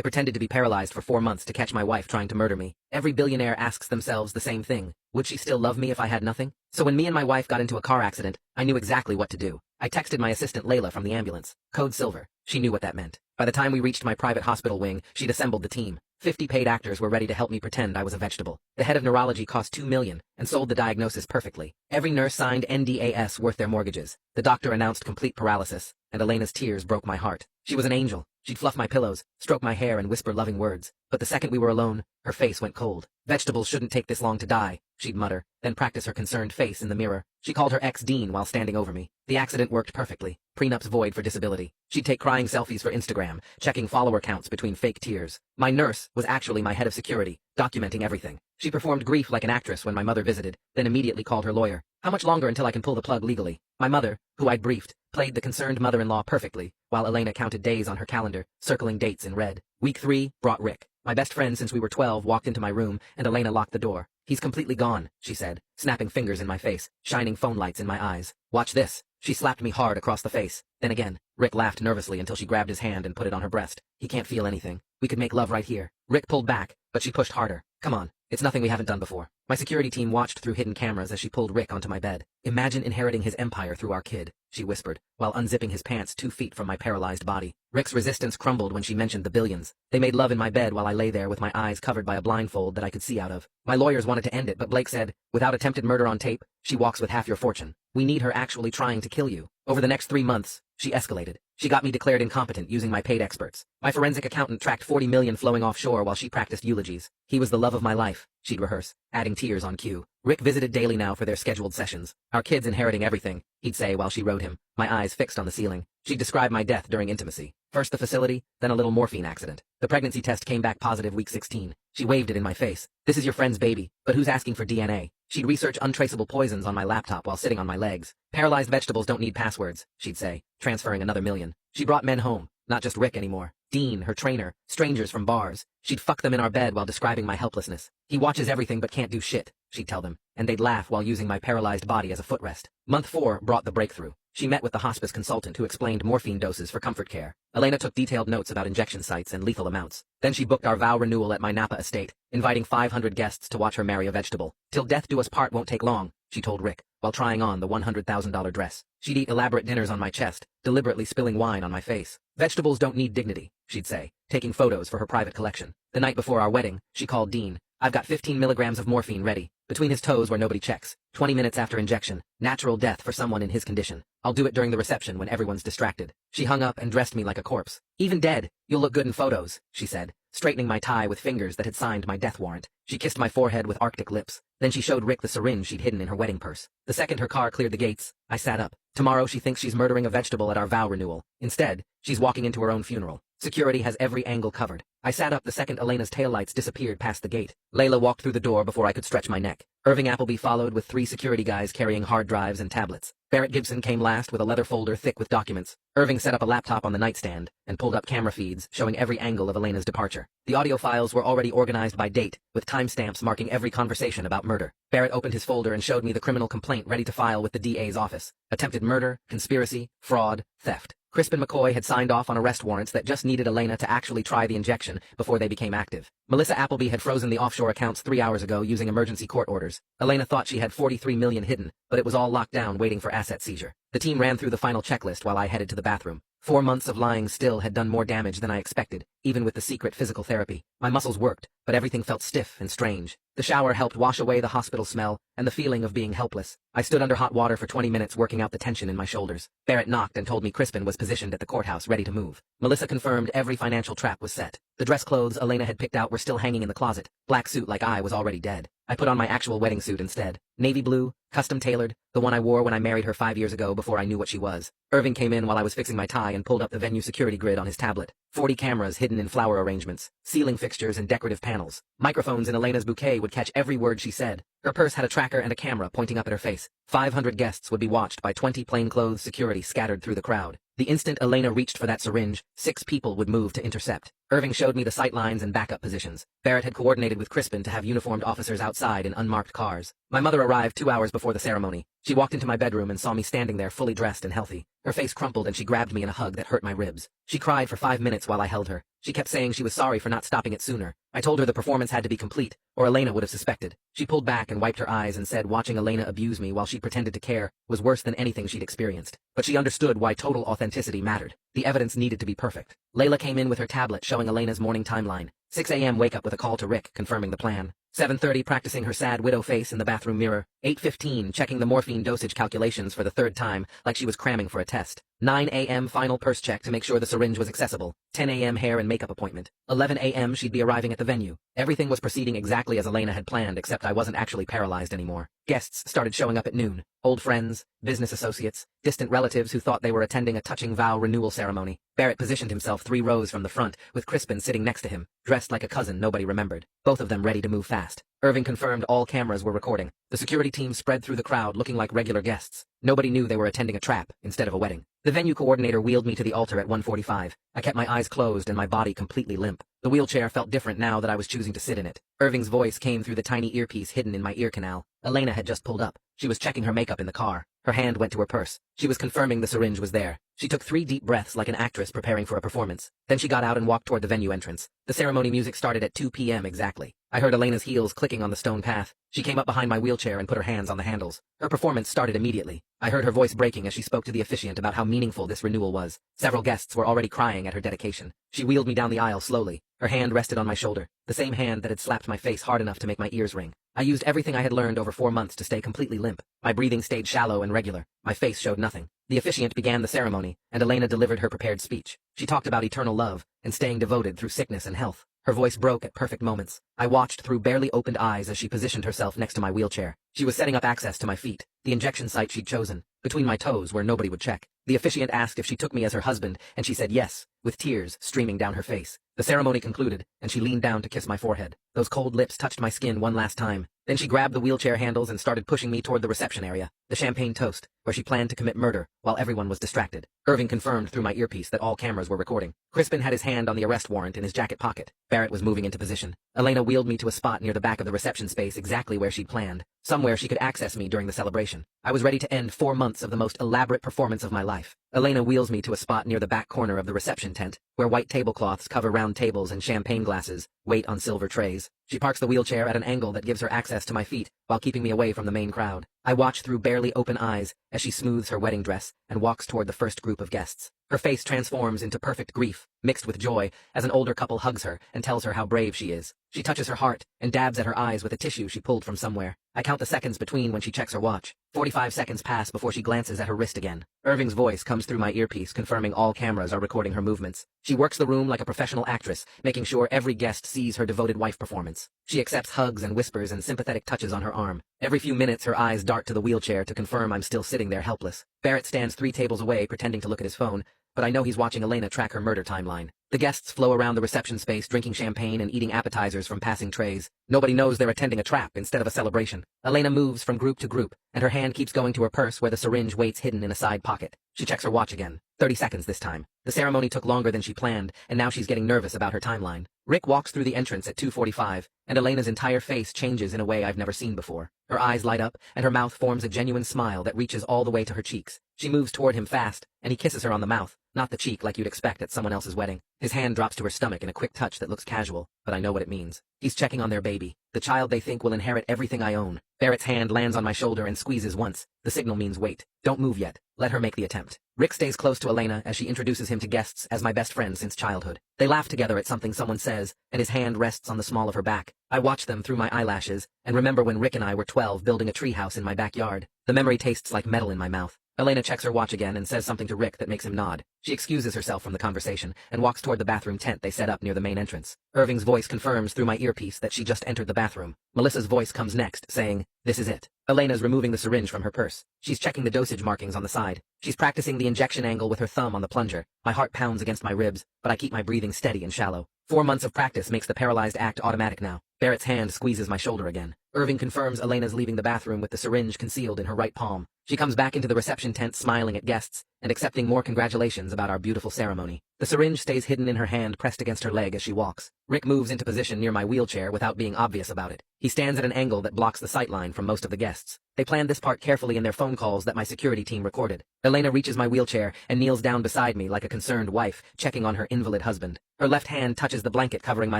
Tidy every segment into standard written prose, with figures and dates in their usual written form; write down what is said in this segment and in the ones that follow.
I pretended to be paralyzed for 4 months to catch my wife trying to murder me. Every billionaire asks themselves the same thing. Would she still love me if I had nothing? So when me and my wife got into a car accident, I knew exactly what to do. I texted my assistant Layla from the ambulance. Code Silver. She knew what that meant. By the time we reached my private hospital wing, she'd assembled the team. 50 paid actors were ready to help me pretend I was a vegetable. The head of neurology cost $2 million and sold the diagnosis perfectly. Every nurse signed NDAs worth their mortgages. The doctor announced complete paralysis, and Elena's tears broke my heart. She was an angel. She'd fluff my pillows, stroke my hair, and whisper loving words. But the second we were alone, her face went cold. Vegetables shouldn't take this long to die, she'd mutter, then practice her concerned face in the mirror. She called her ex Dean while standing over me. The accident worked perfectly. Prenups void for disability. She'd take crying selfies for Instagram, checking follower counts between fake tears. My nurse was actually my head of security, documenting everything. She performed grief like an actress when my mother visited, then immediately called her lawyer. How much longer until I can pull the plug legally? My mother, who I'd briefed, played the concerned mother-in-law perfectly, while Elena counted days on her calendar, circling dates in red. Week 3 brought Rick. My best friend since we were 12 walked into my room, and Elena locked the door. He's completely gone, she said, snapping fingers in my face, shining phone lights in my eyes. Watch this. She slapped me hard across the face. Then again. Rick laughed nervously until she grabbed his hand and put it on her breast. He can't feel anything. We could make love right here. Rick pulled back, but she pushed harder. Come on. It's nothing we haven't done before. My security team watched through hidden cameras as she pulled Rick onto my bed. Imagine inheriting his empire through our kid, she whispered, while unzipping his pants 2 feet from my paralyzed body. Rick's resistance crumbled when she mentioned the billions. They made love in my bed while I lay there with my eyes covered by a blindfold that I could see out of. My lawyers wanted to end it, but Blake said, without attempted murder on tape, she walks with half your fortune. We need her actually trying to kill you. Over the next 3 months, she escalated. She got me declared incompetent using my paid experts. My forensic accountant tracked 40 million flowing offshore while she practiced eulogies. He was the love of my life, she'd rehearse, adding tears on cue. Rick visited daily now for their scheduled sessions. Our kid's inheriting everything, he'd say while she rode him, my eyes fixed on the ceiling. She'd describe my death during intimacy. First the facility, then a little morphine accident. The pregnancy test came back positive week 16. She waved it in my face. This is your friend's baby, but who's asking for DNA? She'd research untraceable poisons on my laptop while sitting on my legs. Paralyzed vegetables don't need passwords, she'd say, transferring another million. She brought men home, not just Rick anymore. Dean, her trainer, strangers from bars. She'd fuck them in our bed while describing my helplessness. He watches everything but can't do shit, she'd tell them, and they'd laugh while using my paralyzed body as a footrest. Month 4 brought the breakthrough. She met with the hospice consultant who explained morphine doses for comfort care. Elena took detailed notes about injection sites and lethal amounts. Then she booked our vow renewal at my Napa estate, inviting 500 guests to watch her marry a vegetable. Till death do us part won't take long, she told Rick, while trying on the $100,000 dress. She'd eat elaborate dinners on my chest, deliberately spilling wine on my face. Vegetables don't need dignity, she'd say, taking photos for her private collection. The night before our wedding, she called Dean. I've got 15 milligrams of morphine ready, between his toes where nobody checks. 20 minutes after injection, natural death for someone in his condition. I'll do it during the reception when everyone's distracted. She hung up and dressed me like a corpse. Even dead, you'll look good in photos, she said, straightening my tie with fingers that had signed my death warrant. She kissed my forehead with arctic lips. Then she showed Rick the syringe she'd hidden in her wedding purse. The second her car cleared the gates, I sat up. Tomorrow she thinks she's murdering a vegetable at our vow renewal. Instead, she's walking into her own funeral. Security has every angle covered. I sat up the second Elena's taillights disappeared past the gate. Layla walked through the door before I could stretch my neck. Irving Appleby followed with 3 security guys carrying hard drives and tablets. Barrett Gibson came last with a leather folder thick with documents. Irving set up a laptop on the nightstand and pulled up camera feeds showing every angle of Elena's departure. The audio files were already organized by date, with timestamps marking every conversation about murder. Barrett opened his folder and showed me the criminal complaint ready to file with the DA's office. Attempted murder, conspiracy, fraud, theft. Crispin McCoy had signed off on arrest warrants that just needed Elena to actually try the injection before they became active. Melissa Appleby had frozen the offshore accounts 3 hours ago using emergency court orders. Elena thought she had 43 million hidden, but it was all locked down waiting for asset seizure. The team ran through the final checklist while I headed to the bathroom. 4 months of lying still had done more damage than I expected, even with the secret physical therapy. My muscles worked, but everything felt stiff and strange. The shower helped wash away the hospital smell and the feeling of being helpless. I stood under hot water for 20 minutes working out the tension in my shoulders. Barrett knocked and told me Crispin was positioned at the courthouse ready to move. Melissa confirmed every financial trap was set. The dress clothes Elena had picked out were still hanging in the closet. Black suit like I was already dead. I put on my actual wedding suit instead. Navy blue, custom tailored, the one I wore when I married her 5 years ago before I knew what she was. Irving came in while I was fixing my tie and pulled up the venue security grid on his tablet. 40 cameras hidden in flower arrangements, ceiling fixtures and decorative panels. Microphones in Elena's bouquet would catch every word she said. Her purse had a tracker and a camera pointing up at her face. 500 guests would be watched by 20 plainclothes security scattered through the crowd. The instant Elena reached for that syringe, 6 people would move to intercept. Irving showed me the sight lines and backup positions. Barrett had coordinated with Crispin to have uniformed officers outside in unmarked cars. My mother arrived 2 hours before the ceremony. She walked into my bedroom and saw me standing there fully dressed and healthy. Her face crumpled and she grabbed me in a hug that hurt my ribs. She cried for 5 minutes while I held her. She kept saying she was sorry for not stopping it sooner. I told her the performance had to be complete, or Elena would have suspected. She pulled back and wiped her eyes and said watching Elena abuse me while she pretended to care was worse than anything she'd experienced. But she understood why total authenticity mattered. The evidence needed to be perfect. Layla came in with her tablet showing Elena's morning timeline. 6 a.m. wake up with a call to Rick confirming the plan. 7:30 practicing her sad widow face in the bathroom mirror. 8:15 checking the morphine dosage calculations for the 3rd time like she was cramming for a test. 9 a.m. final purse check to make sure the syringe was accessible. 10 a.m. hair and makeup appointment. 11 a.m. she'd be arriving at the venue. Everything was proceeding exactly as Elena had planned, except I wasn't actually paralyzed anymore. Guests started showing up at noon. Old friends, business associates, distant relatives who thought they were attending a touching vow renewal ceremony. Barrett positioned himself 3 rows from the front, with Crispin sitting next to him, dressed like a cousin nobody remembered, both of them ready to move fast. Irving confirmed all cameras were recording. The security team spread through the crowd looking like regular guests. Nobody knew they were attending a trap instead of a wedding. The venue coordinator wheeled me to the altar at 1:45. I kept my eyes closed and my body completely limp. The wheelchair felt different now that I was choosing to sit in it. Irving's voice came through the tiny earpiece hidden in my ear canal. Elena had just pulled up. She was checking her makeup in the car. Her hand went to her purse. She was confirming the syringe was there. She took 3 deep breaths like an actress preparing for a performance. Then she got out and walked toward the venue entrance. The ceremony music started at 2 p.m. exactly. I heard Elena's heels clicking on the stone path. She came up behind my wheelchair and put her hands on the handles. Her performance started immediately. I heard her voice breaking as she spoke to the officiant about how meaningful this renewal was. Several guests were already crying at her dedication. She wheeled me down the aisle slowly. Her hand rested on my shoulder, the same hand that had slapped my face hard enough to make my ears ring. I used everything I had learned over 4 months to stay completely limp. My breathing stayed shallow and regular. My face showed nothing. The officiant began the ceremony, and Elena delivered her prepared speech. She talked about eternal love and staying devoted through sickness and health. Her voice broke at perfect moments. I watched through barely opened eyes as she positioned herself next to my wheelchair. She was setting up access to my feet, the injection site she'd chosen, between my toes where nobody would check. The officiant asked if she took me as her husband, and she said yes, with tears streaming down her face. The ceremony concluded, and she leaned down to kiss my forehead. Those cold lips touched my skin one last time. Then she grabbed the wheelchair handles and started pushing me toward the reception area, the champagne toast, where she planned to commit murder while everyone was distracted. Irving confirmed through my earpiece that all cameras were recording. Crispin had his hand on the arrest warrant in his jacket pocket. Barrett was moving into position. Elena wheeled me to a spot near the back of the reception space exactly where she'd planned, somewhere she could access me during the celebration. I was ready to end 4 months of the most elaborate performance of my life. Elena wheels me to a spot near the back corner of the reception tent, where white tablecloths cover round tables and champagne glasses wait on silver trays. She parks the wheelchair at an angle that gives her access to my feet, while keeping me away from the main crowd. I watch through barely open eyes as she smooths her wedding dress and walks toward the first group of guests. Her face transforms into perfect grief, mixed with joy, as an older couple hugs her and tells her how brave she is. She touches her heart and dabs at her eyes with a tissue she pulled from somewhere. I count the seconds between when she checks her watch. 45 seconds pass before she glances at her wrist again. Irving's voice comes through my earpiece, confirming all cameras are recording her movements. She works the room like a professional actress, making sure every guest sees her devoted wife performance. She accepts hugs and whispers and sympathetic touches on her arm. Every few minutes her eyes dart to the wheelchair to confirm I'm still sitting there helpless. Barrett stands 3 tables away pretending to look at his phone, but I know he's watching Elena track her murder timeline. The guests flow around the reception space drinking champagne and eating appetizers from passing trays. Nobody knows they're attending a trap instead of a celebration. Elena moves from group to group, and her hand keeps going to her purse where the syringe waits hidden in a side pocket. She checks her watch again. 30 seconds this time. The ceremony took longer than she planned, and now she's getting nervous about her timeline. Rick walks through the entrance at 2:45, and Elena's entire face changes in a way I've never seen before. Her eyes light up, and her mouth forms a genuine smile that reaches all the way to her cheeks. She moves toward him fast, and he kisses her on the mouth, not the cheek like you'd expect at someone else's wedding. His hand drops to her stomach in a quick touch that looks casual, but I know what it means. He's checking on their baby, the child they think will inherit everything I own. Barrett's hand lands on my shoulder and squeezes once. The signal means wait. Don't move yet. Let her make the attempt. Rick stays close to Elena as she introduces him to guests as my best friend since childhood. They laugh together at something someone says, and his hand rests on the small of her back. I watch them through my eyelashes, and remember when Rick and I were 12 building a treehouse in my backyard. The memory tastes like metal in my mouth. Elena checks her watch again and says something to Rick that makes him nod. She excuses herself from the conversation and walks toward the bathroom tent they set up near the main entrance. Irving's voice confirms through my earpiece that she just entered the bathroom. Melissa's voice comes next, saying, "This is it." Elena's removing the syringe from her purse. She's checking the dosage markings on the side. She's practicing the injection angle with her thumb on the plunger. My heart pounds against my ribs, but I keep my breathing steady and shallow. 4 months of practice makes the paralyzed act automatic now. Barrett's hand squeezes my shoulder again. Irving confirms Elena's leaving the bathroom with the syringe concealed in her right palm. She comes back into the reception tent smiling at guests and accepting more congratulations about our beautiful ceremony. The syringe stays hidden in her hand, pressed against her leg as she walks. Rick moves into position near my wheelchair without being obvious about it. He stands at an angle that blocks the sightline from most of the guests. They planned this part carefully in their phone calls that my security team recorded. Elena reaches my wheelchair and kneels down beside me like a concerned wife, checking on her invalid husband. Her left hand touches the blanket covering my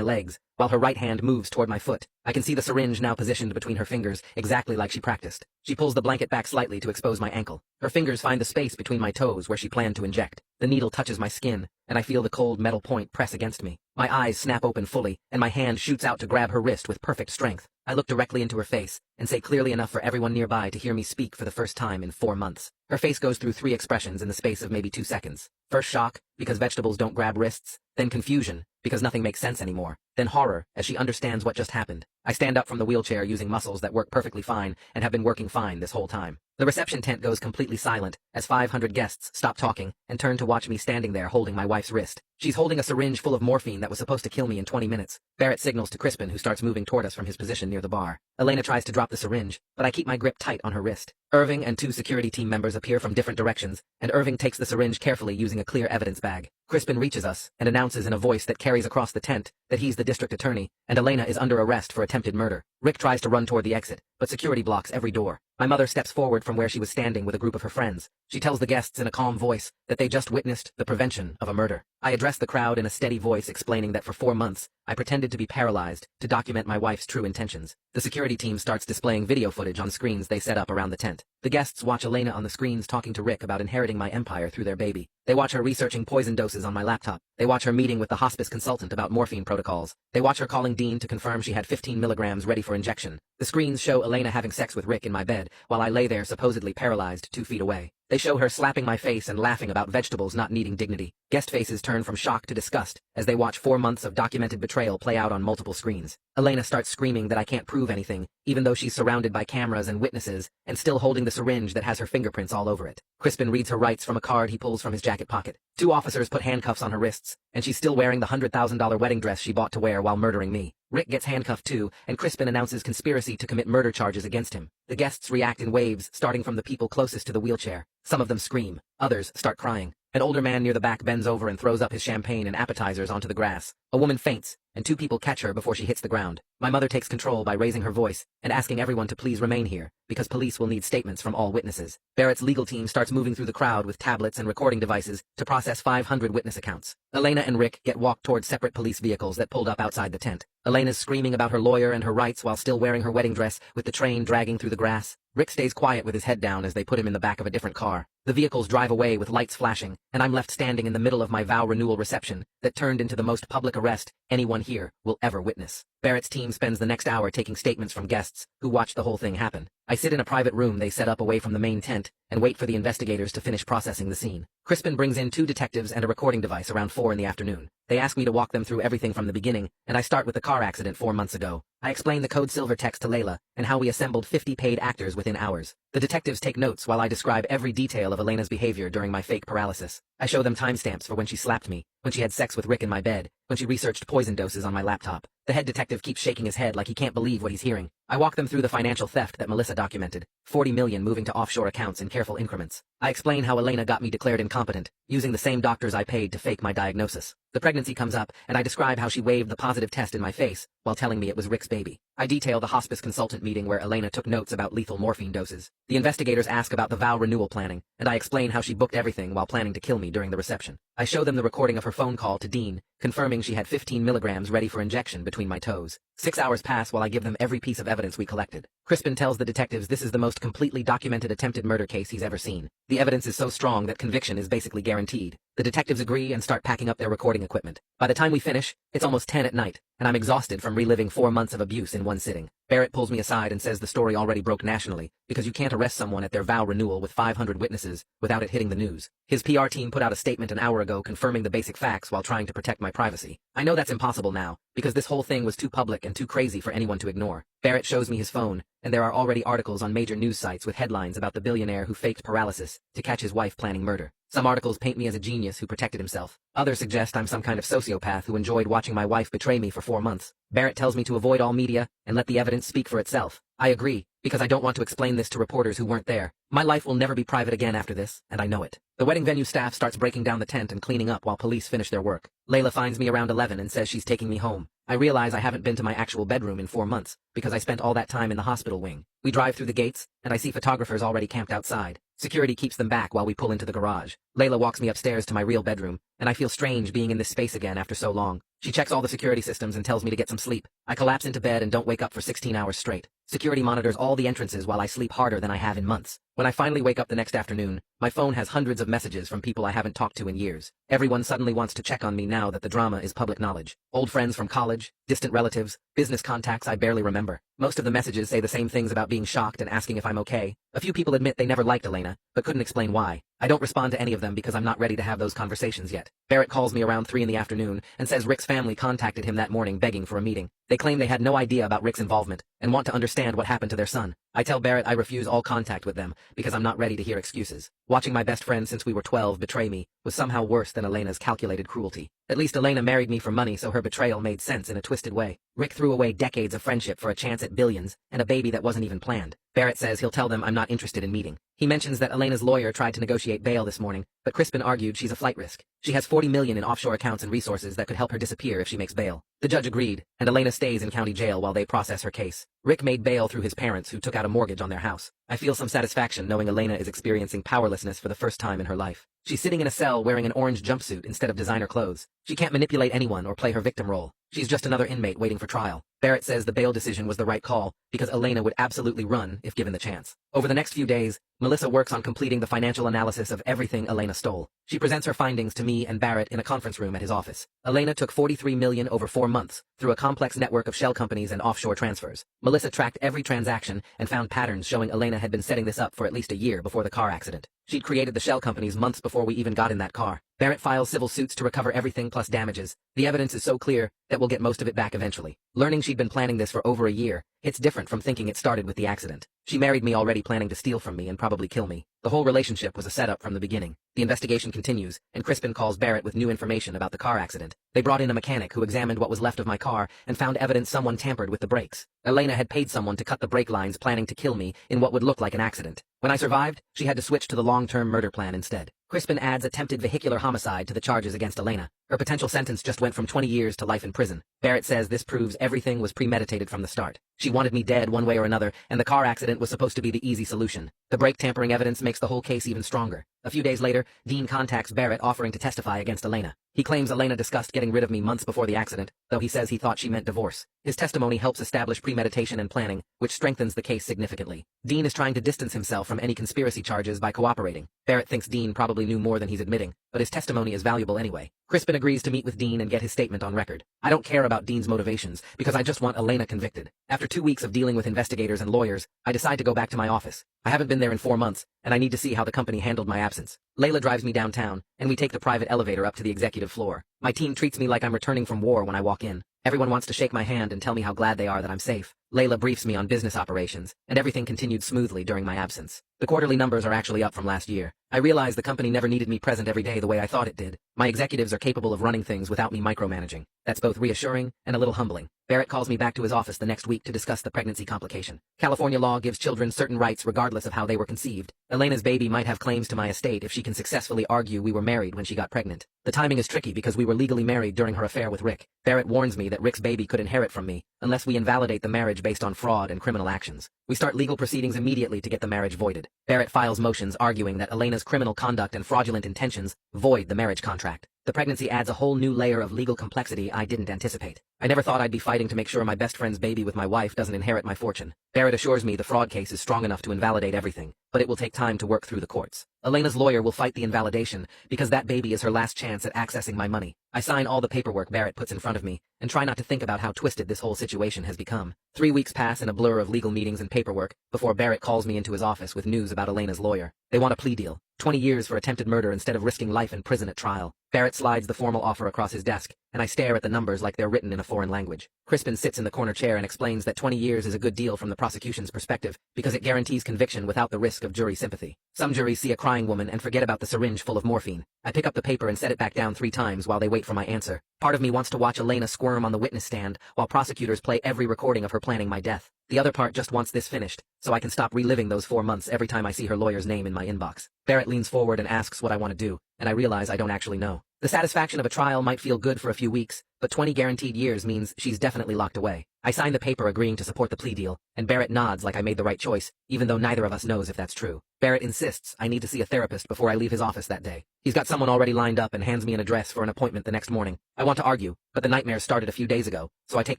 legs, while her right hand moves toward my foot. I can see the syringe now positioned between her fingers, exactly like she practiced. She pulls the blanket back slightly to expose my ankle. Her fingers find the space between my toes where she planned to inject. The needle touches my skin, and I feel the cold metal point press against me. My eyes snap open fully, and my hand shoots out to grab her wrist with perfect strength. I look directly into her face, and say clearly enough for everyone nearby to hear me speak for the first time in 4 months. Her face goes through 3 expressions in the space of maybe 2 seconds. First shock, because vegetables don't grab wrists. Then confusion, because nothing makes sense anymore. Then horror, as she understands what just happened. I stand up from the wheelchair using muscles that work perfectly fine and have been working fine this whole time. The reception tent goes completely silent as 500 guests stop talking and turn to watch me standing there holding my wife's wrist. She's holding a syringe full of morphine that was supposed to kill me in 20 minutes. Barrett signals to Crispin, who starts moving toward us from his position near the bar. Elena tries to drop the syringe, but I keep my grip tight on her wrist. Irving and 2 security team members appear from different directions, and Irving takes the syringe carefully using a clear evidence bag. Crispin reaches us and announces in a voice that carries across the tent that he's the district attorney, and Elena is under arrest for attempted murder. Rick tries to run toward the exit, but security blocks every door. My mother steps forward from where she was standing with a group of her friends. She tells the guests in a calm voice that they just witnessed the prevention of a murder. I address the crowd in a steady voice, explaining that for 4 months, I pretended to be paralyzed to document my wife's true intentions. The security team starts displaying video footage on screens they set up around the tent. The guests watch Elena on the screens talking to Rick about inheriting my empire through their baby. They watch her researching poison doses on my laptop. They watch her meeting with the hospice consultant about morphine protocols. They watch her calling Dean to confirm she had 15 milligrams ready for injection. The screens show Elena having sex with Rick in my bed, while I lay there supposedly paralyzed 2 feet away. They show her slapping my face and laughing about vegetables not needing dignity. Guest faces turn from shock to disgust as they watch 4 months of documented betrayal play out on multiple screens. Elena starts screaming that I can't prove anything, even though she's surrounded by cameras and witnesses, and still holding the syringe that has her fingerprints all over it. Crispin reads her rights from a card he pulls from his jacket pocket. 2 officers put handcuffs on her wrists, and she's still wearing the $100,000 wedding dress she bought to wear while murdering me. Rick gets handcuffed too, and Crispin announces conspiracy to commit murder charges against him. The guests react in waves, starting from the people closest to the wheelchair. Some of them scream. Others start crying. An older man near the back bends over and throws up his champagne and appetizers onto the grass. A woman faints, and 2 people catch her before she hits the ground. My mother takes control by raising her voice and asking everyone to please remain here, because police will need statements from all witnesses. Barrett's legal team starts moving through the crowd with tablets and recording devices to process 500 witness accounts. Elena and Rick get walked toward separate police vehicles that pulled up outside the tent. Elena's screaming about her lawyer and her rights while still wearing her wedding dress, with the train dragging through the grass. Rick stays quiet with his head down as they put him in the back of a different car. The vehicles drive away with lights flashing, and I'm left standing in the middle of my vow renewal reception that turned into the most public arrest anyone here will ever witness. Barrett's team spends the next hour taking statements from guests who watched the whole thing happen. I sit in a private room they set up away from the main tent and wait for the investigators to finish processing the scene. Crispin brings in 2 detectives and a recording device around 4 in the afternoon. They ask me to walk them through everything from the beginning, and I start with the car accident 4 months ago. I explain the code silver text to Layla and how we assembled 50 paid actors within hours. The detectives take notes while I describe every detail of Elena's behavior during my fake paralysis. I show them timestamps for when she slapped me, when she had sex with Rick in my bed, when she researched poison doses on my laptop. The head detective keeps shaking his head like he can't believe what he's hearing. I walk them through the financial theft that Melissa documented, 40 million moving to offshore accounts in careful increments. I explain how Elena got me declared incompetent, using the same doctors I paid to fake my diagnosis. The pregnancy comes up, and I describe how she waved the positive test in my face while telling me it was Rick's baby. I detail the hospice consultant meeting where Elena took notes about lethal morphine doses. The investigators ask about the vow renewal planning, and I explain how she booked everything while planning to kill me during the reception. I show them the recording of her phone call to Dean, confirming she had 15 milligrams ready for injection between my toes. 6 hours pass while I give them every piece of evidence we collected. Crispin tells the detectives this is the most completely documented attempted murder case he's ever seen. The evidence is so strong that conviction is basically guaranteed. The detectives agree and start packing up their recording equipment. By the time we finish, it's almost 10 at night, and I'm exhausted from reliving 4 months of abuse in one sitting. Barrett pulls me aside and says the story already broke nationally, because you can't arrest someone at their vow renewal with 500 witnesses without it hitting the news. His PR team put out a statement an hour ago confirming the basic facts while trying to protect my privacy. I know that's impossible now, because this whole thing was too public and too crazy for anyone to ignore. Barrett shows me his phone, and there are already articles on major news sites with headlines about the billionaire who faked paralysis to catch his wife planning murder. Some articles paint me as a genius who protected himself. Others suggest I'm some kind of sociopath who enjoyed watching my wife betray me for 4 months. Barrett tells me to avoid all media and let the evidence speak for itself. I agree, because I don't want to explain this to reporters who weren't there. My life will never be private again after this, and I know it. The wedding venue staff starts breaking down the tent and cleaning up while police finish their work. Layla finds me around 11 and says she's taking me home. I realize I haven't been to my actual bedroom in 4 months, because I spent all that time in the hospital wing. We drive through the gates, and I see photographers already camped outside. Security keeps them back while we pull into the garage. Layla walks me upstairs to my real bedroom, and I feel strange being in this space again after so long. She checks all the security systems and tells me to get some sleep. I collapse into bed and don't wake up for 16 hours straight. Security monitors all the entrances while I sleep harder than I have in months. When I finally wake up the next afternoon, my phone has hundreds of messages from people I haven't talked to in years. Everyone suddenly wants to check on me now that the drama is public knowledge. Old friends from college, distant relatives, business contacts I barely remember. Most of the messages say the same things about being shocked and asking if I'm okay. A few people admit they never liked Elena, but couldn't explain why. I don't respond to any of them because I'm not ready to have those conversations yet. Barrett calls me around 3 in the afternoon and says Rick's family contacted him that morning begging for a meeting. They claim they had no idea about Rick's involvement and want to understand what happened to their son. I tell Barrett I refuse all contact with them because I'm not ready to hear excuses. Watching my best friend since we were 12 betray me was somehow worse than Elena's calculated cruelty. At least Elena married me for money, so her betrayal made sense in a twisted way. Rick threw away decades of friendship for a chance at billions and a baby that wasn't even planned. Barrett says he'll tell them I'm not interested in meeting. He mentions that Elena's lawyer tried to negotiate bail this morning, but Crispin argued she's a flight risk. She has 40 million in offshore accounts and resources that could help her disappear if she makes bail. The judge agreed, and Elena stays in county jail while they process her case. Rick made bail through his parents who took out a mortgage on their house. I feel some satisfaction knowing Elena is experiencing powerlessness for the first time in her life. She's sitting in a cell wearing an orange jumpsuit instead of designer clothes. She can't manipulate anyone or play her victim role. She's just another inmate waiting for trial. Barrett says the bail decision was the right call because Elena would absolutely run if given the chance. Over the next few days, Melissa works on completing the financial analysis of everything Elena stole. She presents her findings to me and Barrett in a conference room at his office. Elena took 43 million over 4 months through a complex network of shell companies and offshore transfers. Melissa tracked every transaction and found patterns showing Elena had been setting this up for at least a year before the car accident. She'd created the shell companies months before we even got in that car. Barrett files civil suits to recover everything plus damages. The evidence is so clear that we'll get most of it back eventually. Learning she'd been planning this for over a year, it's different from thinking it started with the accident. She married me already planning to steal from me and probably kill me. The whole relationship was a setup from the beginning. The investigation continues, and Crispin calls Barrett with new information about the car accident. They brought in a mechanic who examined what was left of my car and found evidence someone tampered with the brakes. Elena had paid someone to cut the brake lines planning to kill me in what would look like an accident. When I survived, she had to switch to the long-term murder plan instead. Crispin adds attempted vehicular homicide to the charges against Elena. Her potential sentence just went from 20 years to life in prison. Barrett says this proves everything was premeditated from the start. She wanted me dead one way or another, and the car accident was supposed to be the easy solution. The brake tampering evidence makes the whole case even stronger. A few days later, Dean contacts Barrett offering to testify against Elena. He claims Elena discussed getting rid of me months before the accident, though he says he thought she meant divorce. His testimony helps establish premeditation and planning, which strengthens the case significantly. Dean is trying to distance himself from any conspiracy charges by cooperating. Barrett thinks Dean probably knew more than he's admitting, but his testimony is valuable anyway. Crispin agrees to meet with Dean and get his statement on record. I don't care about Dean's motivations, because I just want Elena convicted. After 2 weeks of dealing with investigators and lawyers, I decide to go back to my office. I haven't been there in 4 months, and I need to see how the company handled my absence. Layla drives me downtown, and we take the private elevator up to the executive floor. My team treats me like I'm returning from war when I walk in. Everyone wants to shake my hand and tell me how glad they are that I'm safe. Layla briefs me on business operations, and everything continued smoothly during my absence. The quarterly numbers are actually up from last year. I realize the company never needed me present every day the way I thought it did. My executives are capable of running things without me micromanaging. That's both reassuring and a little humbling. Barrett calls me back to his office the next week to discuss the pregnancy complication. California law gives children certain rights regardless of how they were conceived. Elena's baby might have claims to my estate if she can successfully argue we were married when she got pregnant. The timing is tricky because we were legally married during her affair with Rick. Barrett warns me that Rick's baby could inherit from me unless we invalidate the marriage based on fraud and criminal actions. We start legal proceedings immediately to get the marriage voided. Barrett files motions arguing that Elena's criminal conduct and fraudulent intentions void the marriage contract. The pregnancy adds a whole new layer of legal complexity I didn't anticipate. I never thought I'd be fighting to make sure my best friend's baby with my wife doesn't inherit my fortune. Barrett assures me the fraud case is strong enough to invalidate everything, but it will take time to work through the courts. Elena's lawyer will fight the invalidation because that baby is her last chance at accessing my money. I sign all the paperwork Barrett puts in front of me and try not to think about how twisted this whole situation has become. 3 weeks pass in a blur of legal meetings and paperwork before Barrett calls me into his office with news about Elena's lawyer. They want a plea deal. 20 years for attempted murder instead of risking life in prison at trial. Barrett slides the formal offer across his desk, and I stare at the numbers like they're written in a foreign language. Crispin sits in the corner chair and explains that 20 years is a good deal from the prosecution's perspective because it guarantees conviction without the risk of jury sympathy. Some juries see a crime crying woman and forget about the syringe full of morphine. I pick up the paper and set it back down 3 times while they wait for my answer. Part of me wants to watch Elena squirm on the witness stand while prosecutors play every recording of her planning my death. The other part just wants this finished, so I can stop reliving those 4 months every time I see her lawyer's name in my inbox. Barrett leans forward and asks what I want to do, and I realize I don't actually know. The satisfaction of a trial might feel good for a few weeks, but 20 guaranteed years means she's definitely locked away. I sign the paper agreeing to support the plea deal, and Barrett nods like I made the right choice, even though neither of us knows if that's true. Barrett insists I need to see a therapist before I leave his office that day. He's got someone already lined up and hands me an address for an appointment the next morning. I want to argue, but the nightmares started a few days ago, so I take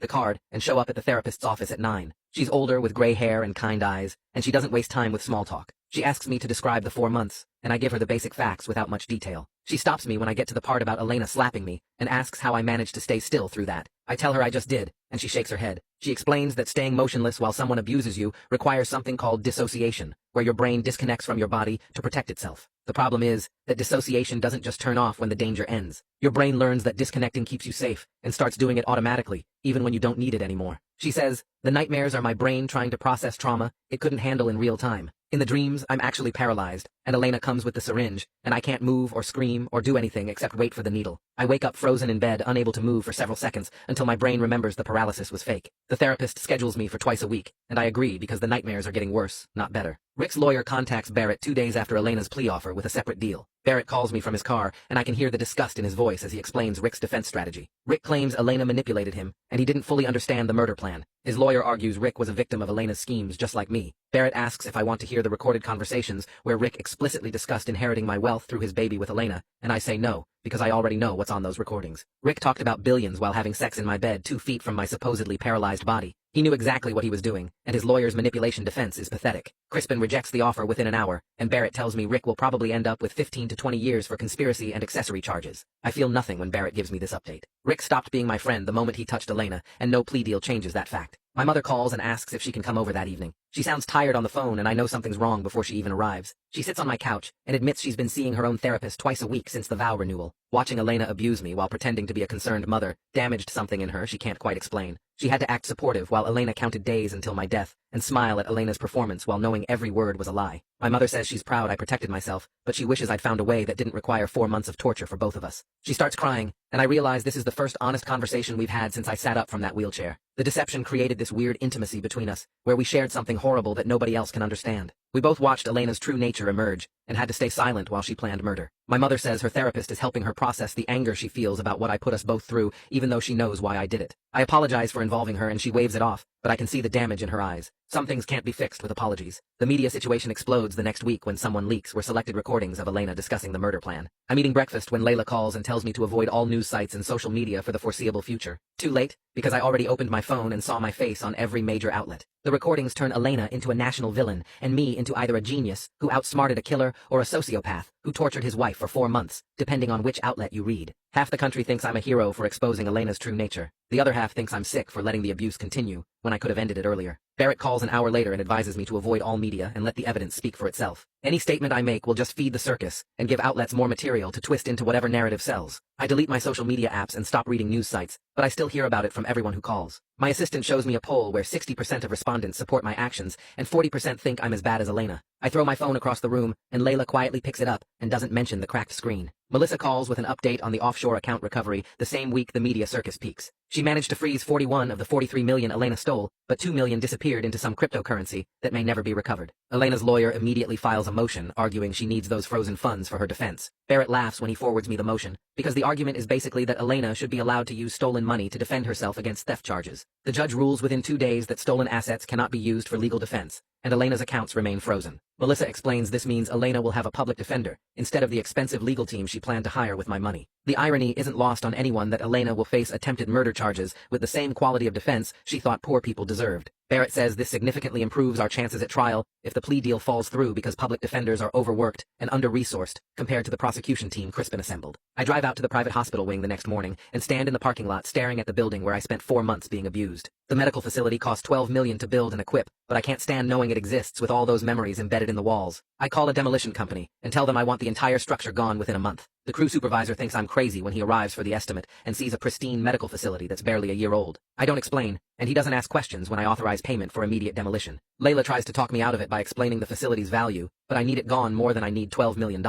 the card and show up at the therapist's office at 9. She's older with gray hair and kind eyes, and she doesn't waste time with small talk. She asks me to describe the 4 months, and I give her the basic facts without much detail. She stops me when I get to the part about Elena slapping me, and asks how I managed to stay still through that. I tell her I just did, and she shakes her head. She explains that staying motionless while someone abuses you requires something called dissociation, where your brain disconnects from your body to protect itself. The problem is that dissociation doesn't just turn off when the danger ends. Your brain learns that disconnecting keeps you safe, and starts doing it automatically, even when you don't need it anymore. She says, the nightmares are my brain trying to process trauma it couldn't handle in real time. In the dreams, I'm actually paralyzed, and Elena comes with the syringe, and I can't move or scream or do anything except wait for the needle. I wake up frozen in bed, unable to move for several seconds, until my brain remembers the paralysis was fake. The therapist schedules me for twice a week, and I agree because the nightmares are getting worse, not better. Rick's lawyer contacts Barrett 2 days after Elena's plea offer with a separate deal. Barrett calls me from his car, and I can hear the disgust in his voice as he explains Rick's defense strategy. Rick claims Elena manipulated him, and he didn't fully understand the murder plan. His lawyer argues Rick was a victim of Elena's schemes just like me. Barrett asks if I want to hear the recorded conversations where Rick explicitly discussed inheriting my wealth through his baby with Elena, and I say no, because I already know what's on those recordings. Rick talked about billions while having sex in my bed 2 feet from my supposedly paralyzed body. He knew exactly what he was doing, and his lawyer's manipulation defense is pathetic. Crispin rejects the offer within an hour, and Barrett tells me Rick will probably end up with 15 to 20 years for conspiracy and accessory charges. I feel nothing when Barrett gives me this update. Rick stopped being my friend the moment he touched Elena, and no plea deal changes that fact. My mother calls and asks if she can come over that evening. She sounds tired on the phone, and I know something's wrong before she even arrives. She sits on my couch and admits she's been seeing her own therapist twice a week since the vow renewal. Watching Elena abuse me while pretending to be a concerned mother damaged something in her she can't quite explain. She had to act supportive while Elena counted days until my death, and smile at Elena's performance while knowing every word was a lie. My mother says she's proud I protected myself, but she wishes I'd found a way that didn't require 4 months of torture for both of us. She starts crying, and I realize this is the first honest conversation we've had since I sat up from that wheelchair. The deception created this weird intimacy between us, where we shared something horrible that nobody else can understand. We both watched Elena's true nature emerge, and had to stay silent while she planned murder. My mother says her therapist is helping her process the anger she feels about what I put us both through, even though she knows why I did it. I apologize for involving her and she waves it off, but I can see the damage in her eyes. Some things can't be fixed with apologies. The media situation explodes the next week when someone leaks were selected recordings of Elena discussing the murder plan. I'm eating breakfast when Layla calls and tells me to avoid all news sites and social media for the foreseeable future. Too late, because I already opened my phone and saw my face on every major outlet. The recordings turn Elena into a national villain, and me into either a genius who outsmarted a killer or a sociopath who tortured his wife for 4 months, depending on which outlet you read. Half the country thinks I'm a hero for exposing Elena's true nature. The other half thinks I'm sick for letting the abuse continue, when I could have ended it earlier. Barrett calls an hour later and advises me to avoid all media and let the evidence speak for itself. Any statement I make will just feed the circus and give outlets more material to twist into whatever narrative sells. I delete my social media apps and stop reading news sites, but I still hear about it from everyone who calls. My assistant shows me a poll where 60% of respondents support my actions and 40% think I'm as bad as Elena. I throw my phone across the room, and Layla quietly picks it up and doesn't mention the cracked screen. Melissa calls with an update on the offshore account recovery the same week the media circus peaks. She managed to freeze 41 of the 43 million Elena stole, but 2 million disappeared into some cryptocurrency that may never be recovered. Elena's lawyer immediately files a motion arguing she needs those frozen funds for her defense. Barrett laughs when he forwards me the motion, because the argument is basically that Elena should be allowed to use stolen money to defend herself against theft charges. The judge rules within 2 days that stolen assets cannot be used for legal defense, and Elena's accounts remain frozen. Melissa explains this means Elena will have a public defender, instead of the expensive legal team she planned to hire with my money. The irony isn't lost on anyone that Elena will face attempted murder charges with the same quality of defense she thought poor people deserved. Barrett says this significantly improves our chances at trial if the plea deal falls through because public defenders are overworked and under-resourced compared to the prosecution team Crispin assembled. I drive out to the private hospital wing the next morning and stand in the parking lot staring at the building where I spent 4 months being abused. The medical facility cost $12 million to build and equip, but I can't stand knowing it exists with all those memories embedded in the walls. I call a demolition company and tell them I want the entire structure gone within a month. The crew supervisor thinks I'm crazy when he arrives for the estimate and sees a pristine medical facility that's barely a year old. I don't explain, and he doesn't ask questions when I authorize payment for immediate demolition. Layla tries to talk me out of it by explaining the facility's value, but I need it gone more than I need $12 million.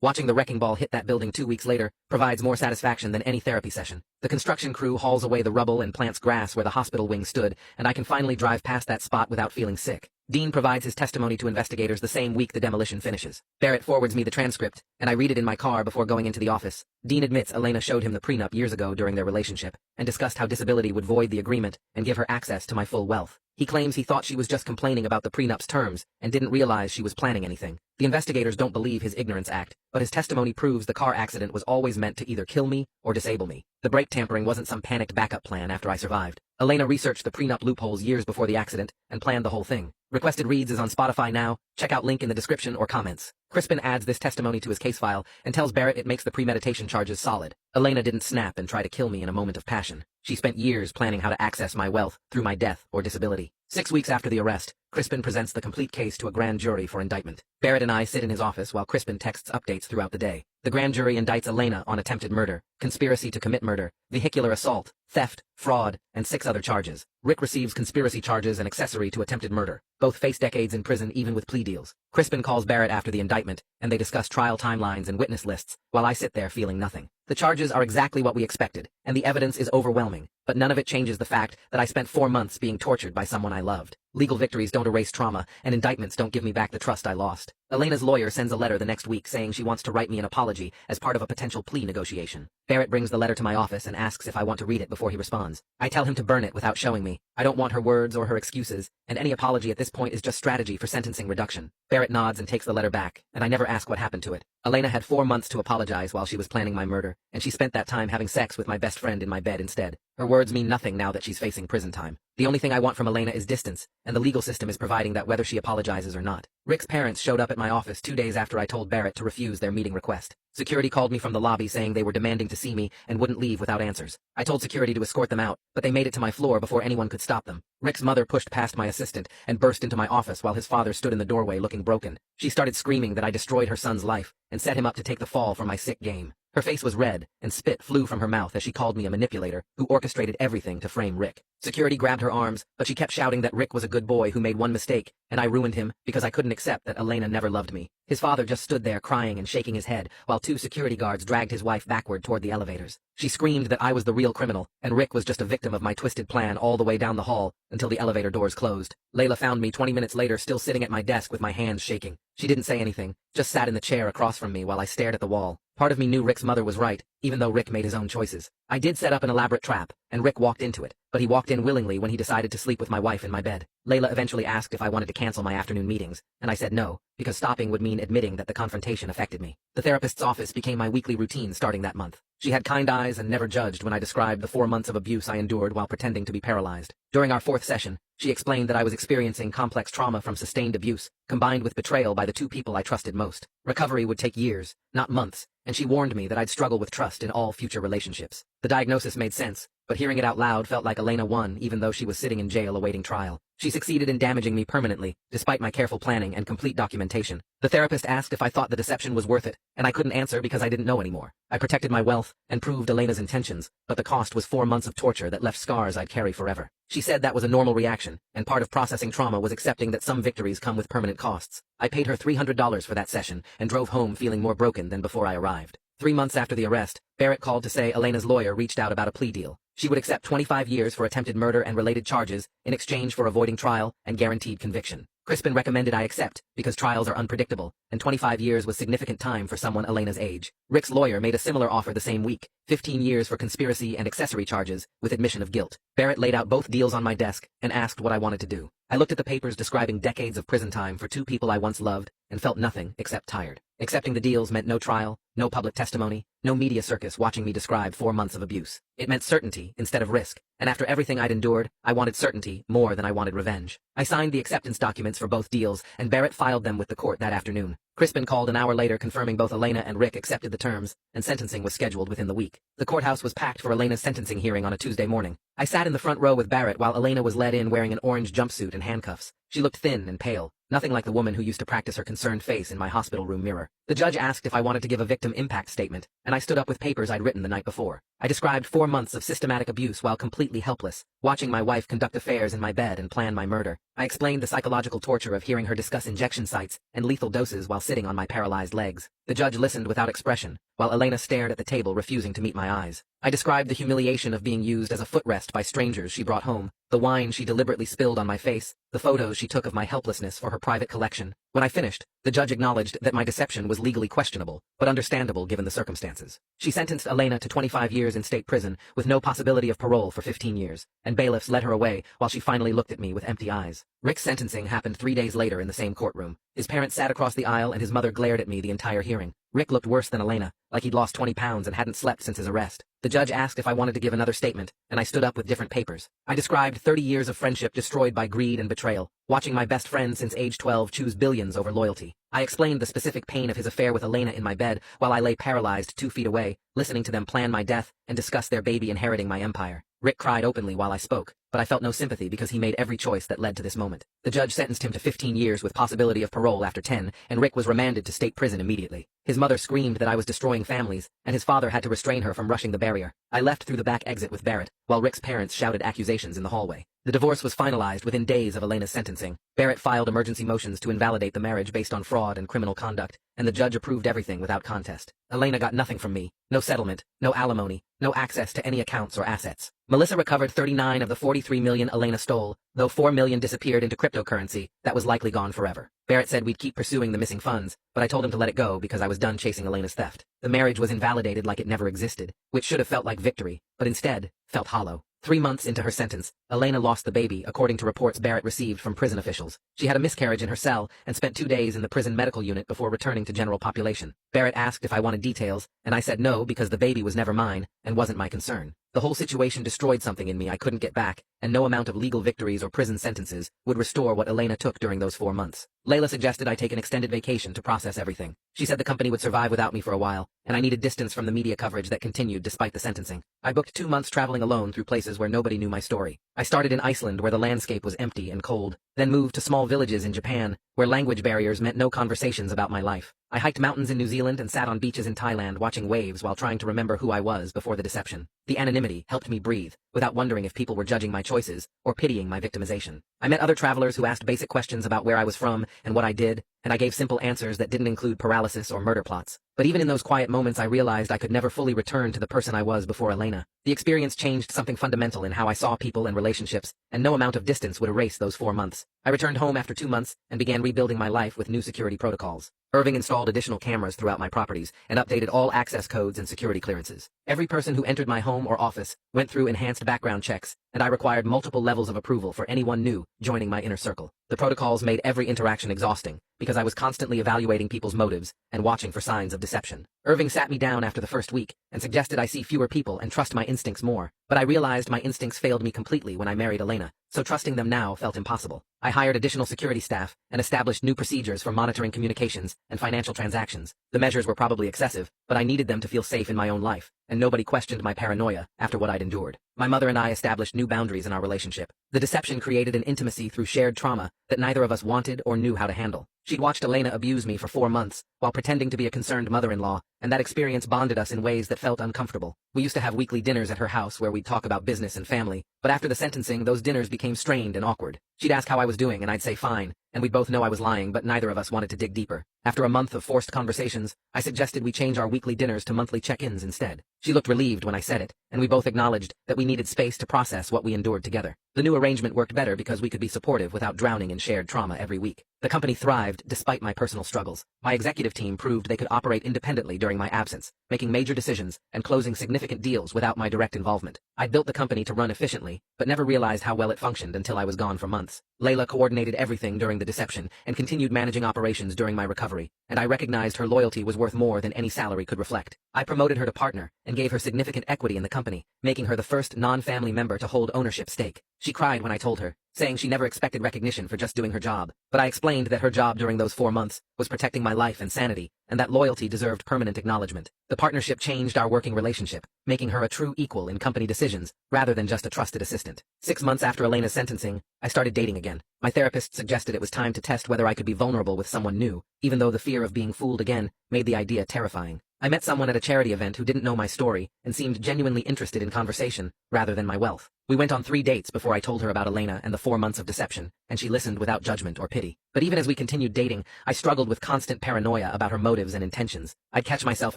Watching the wrecking ball hit that building 2 weeks later provides more satisfaction than any therapy session. The construction crew hauls away the rubble and plants grass where the hospital wing stood, and I can finally drive past that spot without feeling sick. Dean provides his testimony to investigators the same week the demolition finishes. Barrett forwards me the transcript, and I read it in my car before going into the office. Dean admits Elena showed him the prenup years ago during their relationship, and discussed how disability would void the agreement and give her access to my full wealth. He claims he thought she was just complaining about the prenup's terms and didn't realize she was planning anything. The investigators don't believe his ignorance act, but his testimony proves the car accident was always meant to either kill me or disable me. The brake tampering wasn't some panicked backup plan after I survived. Elena researched the prenup loopholes years before the accident and planned the whole thing. Requested Reads is on Spotify now. Check out link in the description or comments. Crispin adds this testimony to his case file and tells Barrett it makes the premeditation charges solid. Elena didn't snap and try to kill me in a moment of passion. She spent years planning how to access my wealth through my death or disability. 6 weeks after the arrest, Crispin presents the complete case to a grand jury for indictment. Barrett and I sit in his office while Crispin texts updates throughout the day. The grand jury indicts Elena on attempted murder, conspiracy to commit murder, vehicular assault, theft, fraud, and 6 other charges. Rick receives conspiracy charges and accessory to attempted murder. Both face decades in prison even with plea deals. Crispin calls Barrett after the indictment, and they discuss trial timelines and witness lists, while I sit there feeling nothing. The charges are exactly what we expected, and the evidence is overwhelming, but none of it changes the fact that I spent 4 months being tortured by someone I loved. Legal victories don't erase trauma, and indictments don't give me back the trust I lost. Elena's lawyer sends a letter the next week saying she wants to write me an apology as part of a potential plea negotiation. Barrett brings the letter to my office and asks if I want to read it before he responds. I tell him to burn it without showing me. I don't want her words or her excuses, and any apology at this point is just strategy for sentencing reduction. Barrett nods and takes the letter back, and I never ask what happened to it. Elena had 4 months to apologize while she was planning my murder, and she spent that time having sex with my best friend in my bed instead. Her words mean nothing now that she's facing prison time. The only thing I want from Elena is distance, and the legal system is providing that whether she apologizes or not. Rick's parents showed up at my office 2 days after I told Barrett to refuse their meeting request. Security called me from the lobby saying they were demanding to see me and wouldn't leave without answers. I told security to escort them out, but they made it to my floor before anyone could stop them. Rick's mother pushed past my assistant and burst into my office while his father stood in the doorway looking broken. She started screaming that I destroyed her son's life and set him up to take the fall for my sick game. Her face was red, and spit flew from her mouth as she called me a manipulator who orchestrated everything to frame Rick. Security grabbed her arms, but she kept shouting that Rick was a good boy who made one mistake, and I ruined him because I couldn't accept that Elena never loved me. His father just stood there crying and shaking his head, while 2 security guards dragged his wife backward toward the elevators. She screamed that I was the real criminal, and Rick was just a victim of my twisted plan all the way down the hall until the elevator doors closed. Layla found me 20 minutes later still sitting at my desk with my hands shaking. She didn't say anything, just sat in the chair across from me while I stared at the wall. Part of me knew Rick's mother was right, even though Rick made his own choices. I did set up an elaborate trap, and Rick walked into it, but he walked in willingly when he decided to sleep with my wife in my bed. Layla eventually asked if I wanted to cancel my afternoon meetings, and I said no, because stopping would mean admitting that the confrontation affected me. The therapist's office became my weekly routine starting that month. She had kind eyes and never judged when I described the 4 months of abuse I endured while pretending to be paralyzed. During our 4th session, she explained that I was experiencing complex trauma from sustained abuse, combined with betrayal by the 2 people I trusted most. Recovery would take years, not months, and she warned me that I'd struggle with trust in all future relationships. The diagnosis made sense, but hearing it out loud felt like Elena won even though she was sitting in jail awaiting trial. She succeeded in damaging me permanently, despite my careful planning and complete documentation. The therapist asked if I thought the deception was worth it, and I couldn't answer because I didn't know anymore. I protected my wealth and proved Elena's intentions, but the cost was 4 months of torture that left scars I'd carry forever. She said that was a normal reaction, and part of processing trauma was accepting that some victories come with permanent costs. I paid her $300 for that session and drove home feeling more broken than before I arrived. 3 months after the arrest, Barrett called to say Elena's lawyer reached out about a plea deal. She would accept 25 years for attempted murder and related charges in exchange for avoiding trial and guaranteed conviction. Crispin recommended I accept because trials are unpredictable, and 25 years was significant time for someone Elena's age. Rick's lawyer made a similar offer the same week, 15 years for conspiracy and accessory charges with admission of guilt. Barrett laid out both deals on my desk and asked what I wanted to do. I looked at the papers describing decades of prison time for 2 people I once loved and felt nothing except tired. Accepting the deals meant no trial, no public testimony, no media circus watching me describe 4 months of abuse. It meant certainty instead of risk, and after everything I'd endured, I wanted certainty more than I wanted revenge. I signed the acceptance documents for both deals, and Barrett filed them with the court that afternoon. Crispin called an hour later confirming both Elena and Rick accepted the terms, and sentencing was scheduled within the week. The courthouse was packed for Elena's sentencing hearing on a Tuesday morning. I sat in the front row with Barrett while Elena was led in wearing an orange jumpsuit and handcuffs. She looked thin and pale, nothing like the woman who used to practice her concerned face in my hospital room mirror. The judge asked if I wanted to give a victim impact statement, and I stood up with papers I'd written the night before. I described 4 months of systematic abuse while completely helpless, watching my wife conduct affairs in my bed and plan my murder. I explained the psychological torture of hearing her discuss injection sites and lethal doses while sitting on my paralyzed legs. The judge listened without expression, while Elena stared at the table, refusing to meet my eyes. I described the humiliation of being used as a footrest by strangers she brought home, the wine she deliberately spilled on my face, the photos she took of my helplessness for her private collection. When I finished, the judge acknowledged that my deception was legally questionable, but understandable given the circumstances. She sentenced Elena to 25 years in state prison, with no possibility of parole for 15 years, and bailiffs led her away while she finally looked at me with empty eyes. Rick's sentencing happened 3 days later in the same courtroom. His parents sat across the aisle and his mother glared at me the entire hearing. Rick looked worse than Elena, like he'd lost 20 pounds and hadn't slept since his arrest. The judge asked if I wanted to give another statement, and I stood up with different papers. I described 30 years of friendship destroyed by greed and betrayal, watching my best friend since age 12 choose billions over loyalty. I explained the specific pain of his affair with Elena in my bed while I lay paralyzed 2 feet away, listening to them plan my death and discuss their baby inheriting my empire. Rick cried openly while I spoke, but I felt no sympathy because he made every choice that led to this moment. The judge sentenced him to 15 years with possibility of parole after 10, and Rick was remanded to state prison immediately. His mother screamed that I was destroying families, and his father had to restrain her from rushing the barrier. I left through the back exit with Barrett, while Rick's parents shouted accusations in the hallway. The divorce was finalized within days of Elena's sentencing. Barrett filed emergency motions to invalidate the marriage based on fraud and criminal conduct, and the judge approved everything without contest. Elena got nothing from me. No settlement, no alimony, no access to any accounts or assets. Melissa recovered 39 of the 43 million Elena stole, though 4 million disappeared into cryptocurrency that was likely gone forever. Barrett said we'd keep pursuing the missing funds, but I told him to let it go because I was done chasing Elena's theft. The marriage was invalidated like it never existed, which should have felt like victory, but instead felt hollow. 3 months into her sentence, Elena lost the baby, according to reports Barrett received from prison officials. She had a miscarriage in her cell and spent 2 days in the prison medical unit before returning to general population. Barrett asked if I wanted details, and I said no because the baby was never mine and wasn't my concern. The whole situation destroyed something in me I couldn't get back, and no amount of legal victories or prison sentences would restore what Elena took during those 4 months. Layla suggested I take an extended vacation to process everything. She said the company would survive without me for a while, and I needed distance from the media coverage that continued despite the sentencing. I booked 2 months traveling alone through places where nobody knew my story. I started in Iceland, where the landscape was empty and cold, then moved to small villages in Japan, where language barriers meant no conversations about my life. I hiked mountains in New Zealand and sat on beaches in Thailand watching waves while trying to remember who I was before the deception. The anonymity helped me breathe, without wondering if people were judging my choices or pitying my victimization. I met other travelers who asked basic questions about where I was from and what I did, and I gave simple answers that didn't include paralysis or murder plots. But even in those quiet moments I realized I could never fully return to the person I was before Elena. The experience changed something fundamental in how I saw people and relationships, and no amount of distance would erase those 4 months. I returned home after 2 months and began rebuilding my life with new security protocols. Irving installed additional cameras throughout my properties and updated all access codes and security clearances. Every person who entered my home or office went through enhanced background checks, and I required multiple levels of approval for anyone new joining my inner circle. The protocols made every interaction exhausting, because I was constantly evaluating people's motives and watching for signs of deception. Irving sat me down after the first week and suggested I see fewer people and trust my instincts more, but I realized my instincts failed me completely when I married Elena, so trusting them now felt impossible. I hired additional security staff and established new procedures for monitoring communications and financial transactions. The measures were probably excessive, but I needed them to feel safe in my own life, and nobody questioned my paranoia after what I'd endured. My mother and I established new boundaries in our relationship. The deception created an intimacy through shared trauma that neither of us wanted or knew how to handle. She'd watched Elena abuse me for 4 months, while pretending to be a concerned mother-in-law, and that experience bonded us in ways that felt uncomfortable. We used to have weekly dinners at her house where we'd talk about business and family, but after the sentencing, those dinners became strained and awkward. She'd ask how I was doing, and I'd say fine, and we'd both know I was lying, but neither of us wanted to dig deeper. After a month of forced conversations, I suggested we change our weekly dinners to monthly check-ins instead. She looked relieved when I said it, and we both acknowledged that we needed space to process what we endured together. The new arrangement worked better because we could be supportive without drowning in shared trauma every week. The company thrived despite my personal struggles. My executive team proved they could operate independently during my absence, making major decisions and closing significant deals without my direct involvement. I built the company to run efficiently, but never realized how well it functioned until I was gone for months. Layla coordinated everything during the deception and continued managing operations during my recovery, and I recognized her loyalty was worth more than any salary could reflect. I promoted her to partner and gave her significant equity in the company, making her the first non-family member to hold ownership stake. She cried when I told her, saying she never expected recognition for just doing her job, but I explained that her job during those 4 months was protecting my life and sanity, and that loyalty deserved permanent acknowledgement. The partnership changed our working relationship, making her a true equal in company decisions, rather than just a trusted assistant. 6 months after Elena's sentencing, I started dating again. My therapist suggested it was time to test whether I could be vulnerable with someone new, even though the fear of being fooled again made the idea terrifying. I met someone at a charity event who didn't know my story and seemed genuinely interested in conversation rather than my wealth. We went on 3 dates before I told her about Elena and the 4 months of deception, and she listened without judgment or pity. But even as we continued dating, I struggled with constant paranoia about her motives and intentions. I'd catch myself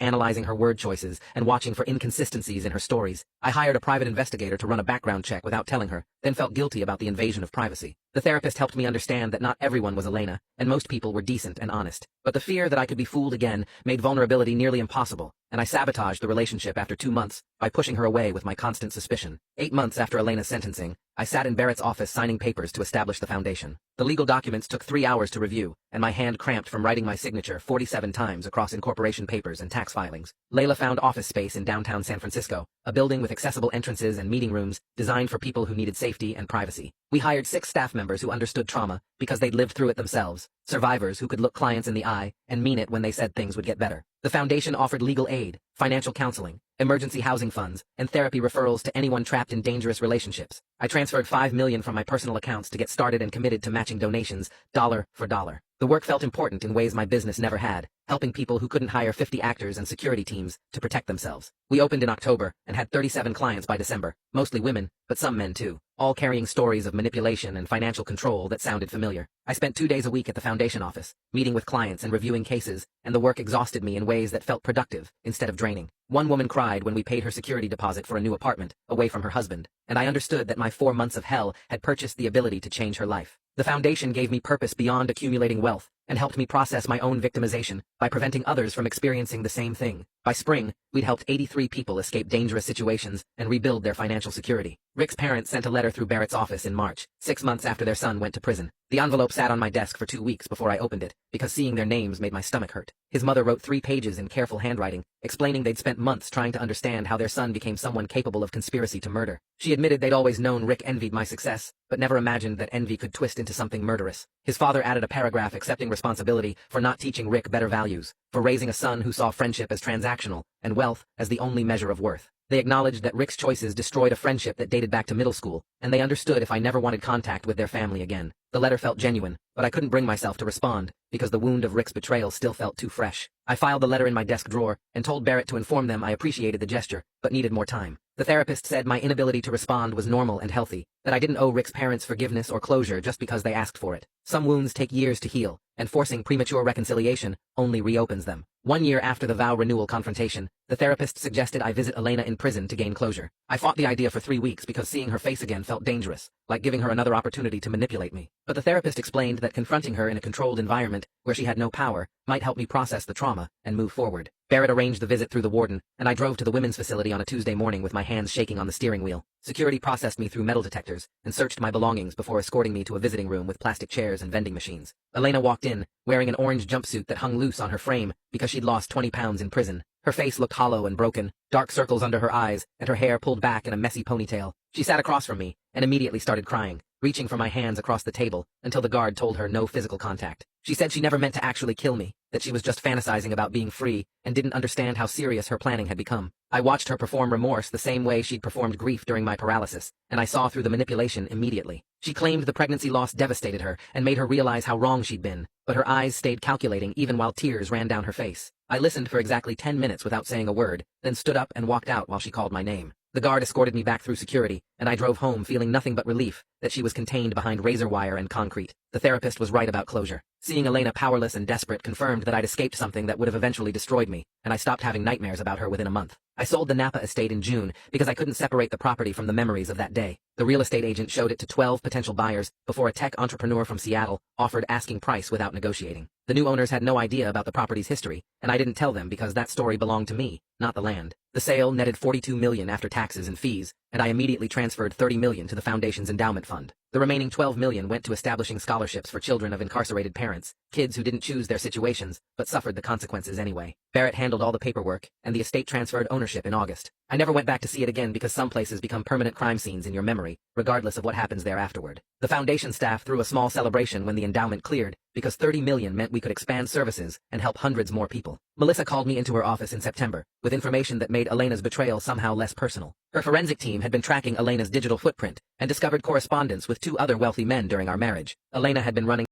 analyzing her word choices and watching for inconsistencies in her stories. I hired a private investigator to run a background check without telling her, then felt guilty about the invasion of privacy. The therapist helped me understand that not everyone was Elena, and most people were decent and honest. But the fear that I could be fooled again made vulnerability nearly impossible, and I sabotaged the relationship after 2 months by pushing her away with my constant suspicion. 8 months after Elena's sentencing, I sat in Barrett's office signing papers to establish the foundation. The legal documents took 3 hours to review, and my hand cramped from writing my signature 47 times across incorporation papers and tax filings. Layla found office space in downtown San Francisco, a building with accessible entrances and meeting rooms designed for people who needed safety and privacy. We hired 6 staff members who understood trauma because they'd lived through it themselves, survivors who could look clients in the eye and mean it when they said things would get better. The foundation offered legal aid, financial counseling, emergency housing funds, and therapy referrals to anyone trapped in dangerous relationships. I transferred $5 million from my personal accounts to get started and committed to matching donations, dollar for dollar. The work felt important in ways my business never had, helping people who couldn't hire 50 actors and security teams to protect themselves. We opened in October and had 37 clients by December, mostly women, but some men too, all carrying stories of manipulation and financial control that sounded familiar. I spent 2 days a week at the foundation office, meeting with clients and reviewing cases, and the work exhausted me in ways that felt productive instead of draining. One woman cried when we paid her security deposit for a new apartment, away from her husband, and I understood that my 4 months of hell had purchased the ability to change her life. The foundation gave me purpose beyond accumulating wealth, and helped me process my own victimization by preventing others from experiencing the same thing. By spring, we'd helped 83 people escape dangerous situations and rebuild their financial security. Rick's parents sent a letter through Barrett's office in March, 6 months after their son went to prison. The envelope sat on my desk for 2 weeks before I opened it, because seeing their names made my stomach hurt. His mother wrote 3 pages in careful handwriting, explaining they'd spent months trying to understand how their son became someone capable of conspiracy to murder. She admitted they'd always known Rick envied my success, but never imagined that envy could twist into something murderous. His father added a paragraph accepting responsibility for not teaching Rick better values, for raising a son who saw friendship as transactional, and wealth as the only measure of worth. They acknowledged that Rick's choices destroyed a friendship that dated back to middle school, and they understood if I never wanted contact with their family again. The letter felt genuine, but I couldn't bring myself to respond, because the wound of Rick's betrayal still felt too fresh. I filed the letter in my desk drawer, and told Barrett to inform them I appreciated the gesture, but needed more time. The therapist said my inability to respond was normal and healthy, that I didn't owe Rick's parents forgiveness or closure just because they asked for it. Some wounds take years to heal, and forcing premature reconciliation only reopens them. 1 year after the vow renewal confrontation, the therapist suggested I visit Elena in prison to gain closure. I fought the idea for 3 weeks because seeing her face again felt dangerous, like giving her another opportunity to manipulate me. But the therapist explained that confronting her in a controlled environment, where she had no power, might help me process the trauma and move forward. Barrett arranged the visit through the warden, and I drove to the women's facility on a Tuesday morning with my hands shaking on the steering wheel. Security processed me through metal detectors and searched my belongings before escorting me to a visiting room with plastic chairs and vending machines. Elena walked in, wearing an orange jumpsuit that hung loose on her frame because she'd lost 20 pounds in prison. Her face looked hollow and broken, dark circles under her eyes, and her hair pulled back in a messy ponytail. She sat across from me and immediately started crying, reaching for my hands across the table until the guard told her no physical contact. She said she never meant to actually kill me, that she was just fantasizing about being free and didn't understand how serious her planning had become. I watched her perform remorse the same way she'd performed grief during my paralysis, and I saw through the manipulation immediately. She claimed the pregnancy loss devastated her and made her realize how wrong she'd been, but her eyes stayed calculating even while tears ran down her face. I listened for exactly 10 minutes without saying a word, then stood up and walked out while she called my name. The guard escorted me back through security, and I drove home feeling nothing but relief that she was contained behind razor wire and concrete. The therapist was right about closure. Seeing Elena powerless and desperate confirmed that I'd escaped something that would have eventually destroyed me, and I stopped having nightmares about her within a month. I sold the Napa estate in June because I couldn't separate the property from the memories of that day. The real estate agent showed it to 12 potential buyers before a tech entrepreneur from Seattle offered asking price without negotiating. The new owners had no idea about the property's history, and I didn't tell them because that story belonged to me, not the land. The sale netted $42 million after taxes and fees, and I immediately transferred $30 million to the foundation's endowment fund. The remaining $12 million went to establishing scholarships for children of incarcerated parents, kids who didn't choose their situations, but suffered the consequences anyway. Barrett handled all the paperwork, and the estate transferred ownership in August. I never went back to see it again because some places become permanent crime scenes in your memory, regardless of what happens there afterward. The foundation staff threw a small celebration when the endowment cleared, because $30 million meant we could expand services and help hundreds more people. Melissa called me into her office in September, with information that made Elena's betrayal somehow less personal. Her forensic team had been tracking Elena's digital footprint, and discovered correspondence with 2 other wealthy men during our marriage. Elena had been running